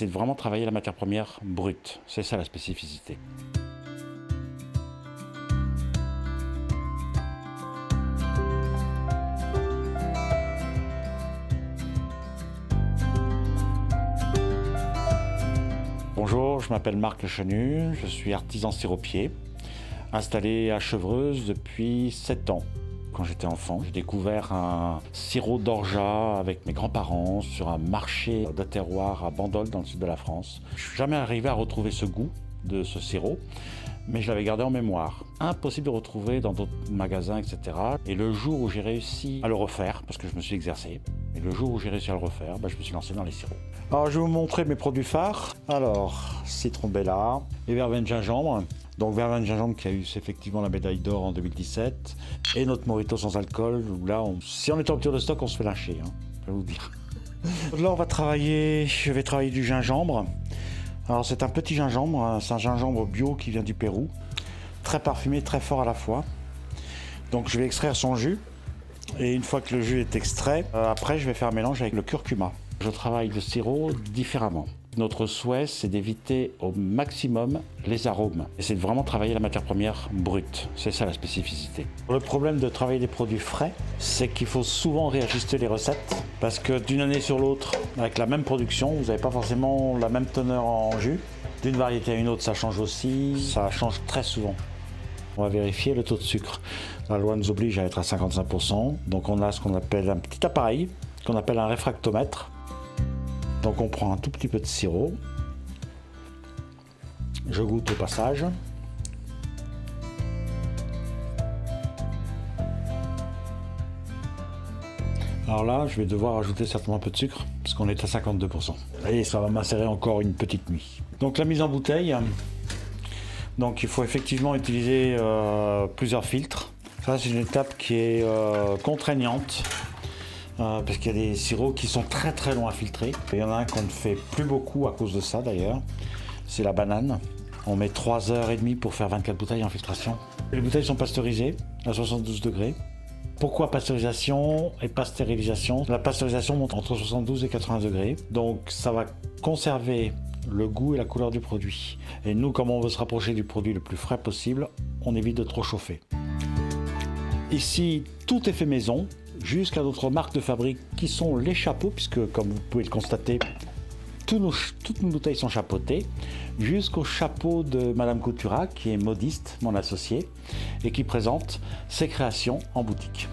C'est de vraiment travailler la matière première brute. C'est ça la spécificité. Bonjour, je m'appelle Marc Lechenu, je suis artisan siropier, installé à Chevreuse depuis 7 ans. Quand j'étais enfant, j'ai découvert un sirop d'orgeat avec mes grands-parents sur un marché de terroir à Bandol dans le sud de la France. Je ne suis jamais arrivé à retrouver ce goût de ce sirop, mais je l'avais gardé en mémoire. Impossible de retrouver dans d'autres magasins, etc. Et le jour où j'ai réussi à le refaire, parce que je me suis exercé, et le jour où j'ai réussi à le refaire, je me suis lancé dans les sirops. Alors je vais vous montrer mes produits phares. Alors, citron bella et verveine gingembre. Donc verveine gingembre qui a eu effectivement la médaille d'or en 2017. Et notre mojito sans alcool, où là, si on est en rupture de stock, on se fait lyncher, hein, je vais vous dire. Là, je vais travailler du gingembre. Alors c'est un petit gingembre, c'est un gingembre bio qui vient du Pérou. Très parfumé, très fort à la fois. Donc je vais extraire son jus. Et une fois que le jus est extrait, après je vais faire un mélange avec le curcuma. Je travaille le sirop différemment. Notre souhait, c'est d'éviter au maximum les arômes. Et c'est de vraiment travailler la matière première brute. C'est ça la spécificité. Le problème de travailler des produits frais, c'est qu'il faut souvent réajuster les recettes. Parce que d'une année sur l'autre, avec la même production, vous n'avez pas forcément la même teneur en jus. D'une variété à une autre, ça change aussi. Ça change très souvent. On va vérifier le taux de sucre. La loi nous oblige à être à 55%. Donc on a ce qu'on appelle un petit appareil, qu'on appelle un réfractomètre. Donc on prend un tout petit peu de sirop. Je goûte au passage. Alors là, je vais devoir ajouter certainement un peu de sucre, parce qu'on est à 52%. Et ça va m'insérer encore une petite nuit. Donc la mise en bouteille. Donc il faut effectivement utiliser plusieurs filtres. Ça c'est une étape qui est contraignante. Parce qu'il y a des sirops qui sont très très longs à filtrer. Il y en a un qu'on ne fait plus beaucoup à cause de ça d'ailleurs. C'est la banane. On met 3h30 pour faire 24 bouteilles en filtration. Les bouteilles sont pasteurisées à 72 degrés. Pourquoi pasteurisation et pas stérilisation? La pasteurisation monte entre 72 et 80 degrés. Donc ça va conserver le goût et la couleur du produit. Et nous, comme on veut se rapprocher du produit le plus frais possible, on évite de trop chauffer. Ici, tout est fait maison, jusqu'à d'autres marques de fabrique qui sont les chapeaux, puisque comme vous pouvez le constater, toutes nos bouteilles sont chapeautées, jusqu'au chapeau de Madame Coutura, qui est modiste, mon associé, et qui présente ses créations en boutique.